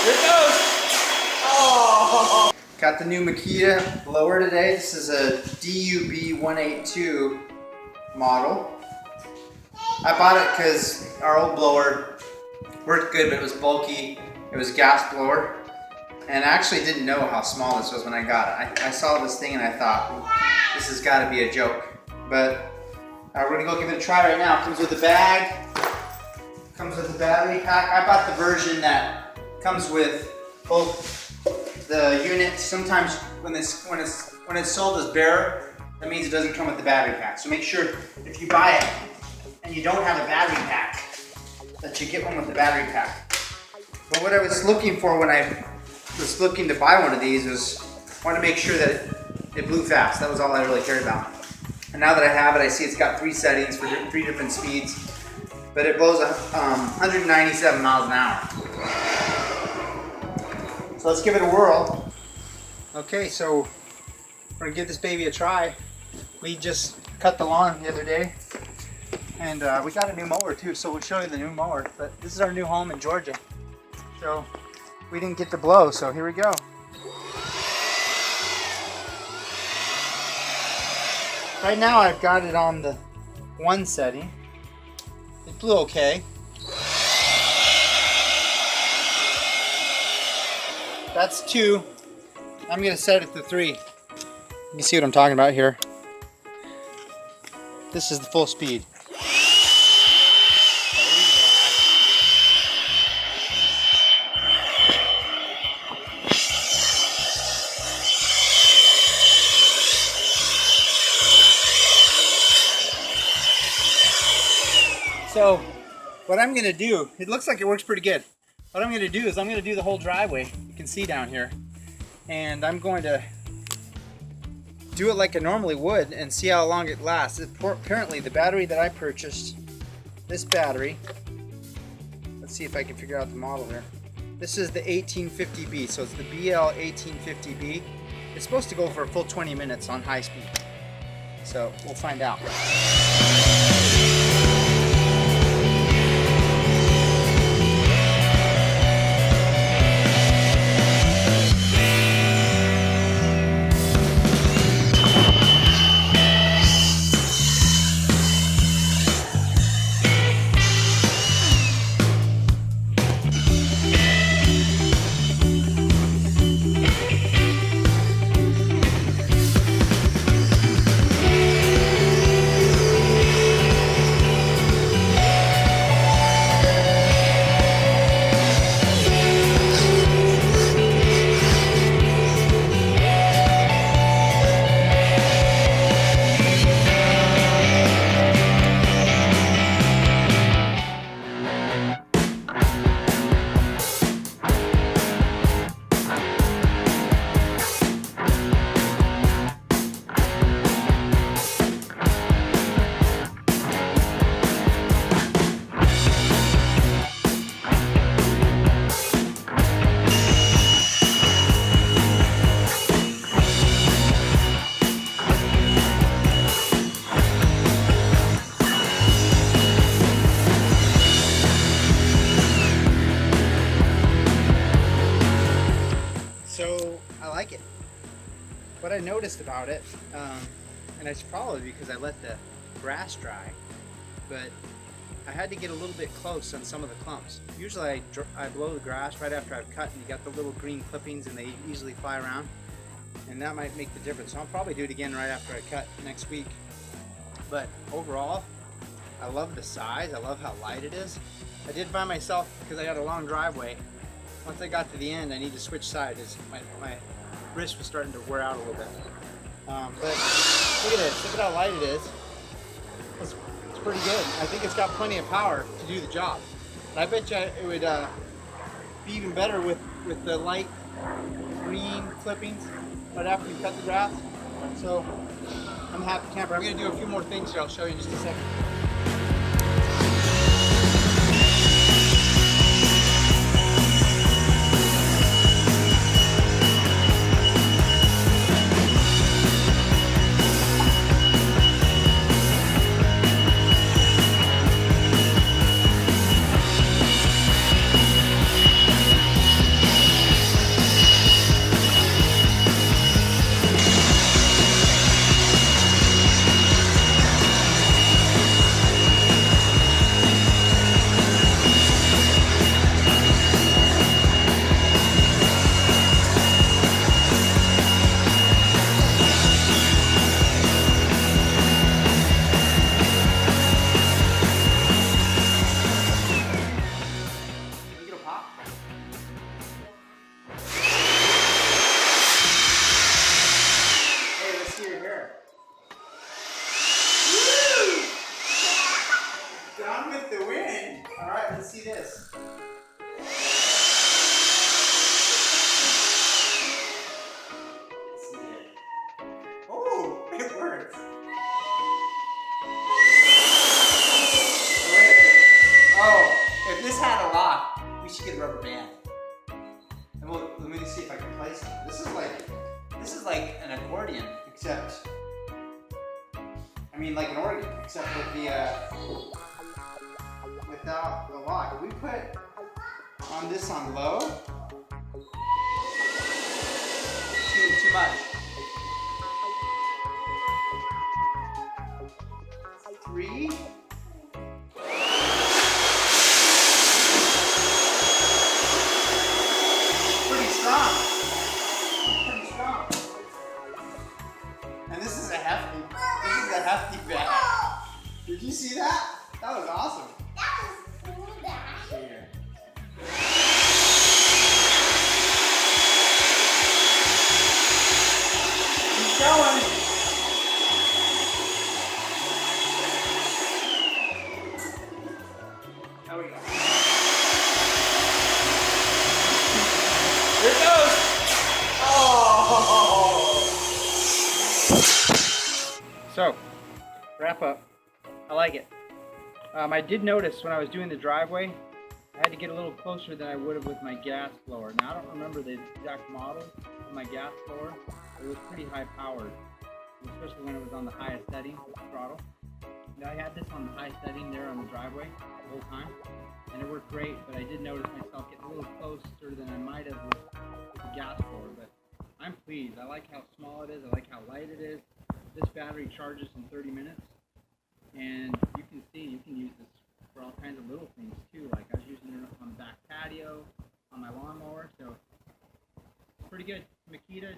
Here it goes. Oh. Got the new Makita blower today. This is a DUB182 model. I bought it because our old blower worked good, but it was bulky. It was a gas blower. And I actually didn't know how small this was when I got it. I saw this thing and I thought, well, this has got to be a joke. But we're going to go give it a try right now. It comes with a bag. Comes with a battery pack. I bought the version that comes with both the unit. Sometimes when it's sold as bare, that means it doesn't come with the battery pack. So make sure if you buy it and you don't have a battery pack, that you get one with the battery pack. But what I was looking for when I was looking to buy one of these was I wanted to make sure that it blew fast. That was all I really cared about. And now that I have it, I see it's got 3 settings for 3 different speeds. But it blows 197 miles an hour. So let's give it a whirl. Okay, so we're gonna give this baby a try. We just cut the lawn the other day, and we got a new mower too, so we'll show you the new mower. But this is our new home in Georgia. So we didn't get to blow, so here we go. Right now I've got it on the 1 setting. It blew okay. That's 2. I'm gonna set it to 3. You can see what I'm talking about here. This is the full speed. So what I'm going to do, it looks like it works pretty good. What I'm going to do is I'm going to do the whole driveway. You can see down here. And I'm going to do it like I normally would and see how long it lasts. Apparently the battery that I purchased, this battery, let's see if I can figure out the model here. This is the 1850B, so it's the BL1850B. It's supposed to go for a full 20 minutes on high speed. So we'll find out. What I noticed about it, and it's probably because I let the grass dry, but I had to get a little bit close on some of the clumps. Usually I blow the grass right after I've cut, and you got the little green clippings and they easily fly around, and that might make the difference. So I'll probably do it again right after I cut next week. But overall, I love the size, I love how light it is. I did by myself because I got a long driveway. Once I got to the end, I need to switch sides. My wrist was starting to wear out a little bit. But look at this, look at how light it is. It's pretty good. I think it's got plenty of power to do the job. And I bet you it would be even better with the light green clippings right after you cut the grass. So I'm a happy camper. I'm gonna do a few more things here. I'll show you in just a second. And let me see if I can play some. This is like an accordion, except, I mean like an organ, except with the, without the lock. If we put on this on low, too much. 3. Pretty strong. And this is a hefty bag. Did you see that? That was awesome. That was cool, Dad. Here. Keep going. There we go. Here it goes. Oh! So, wrap up. I like it. I did notice when I was doing the driveway, I had to get a little closer than I would have with my gas blower. Now I don't remember the exact model of my gas blower. It was pretty high powered, especially when it was on the highest setting with the throttle. Now I had this on the high setting there on the driveway the whole time, and it worked great, but I did notice myself getting a little closer than I might have with the gas blower, but I'm pleased. I like how small it is, I like how light it is. This battery charges in 30 minutes, and you can see you can use this for all kinds of little things too, like I was using it on the back patio, on my lawnmower, so pretty good. Makita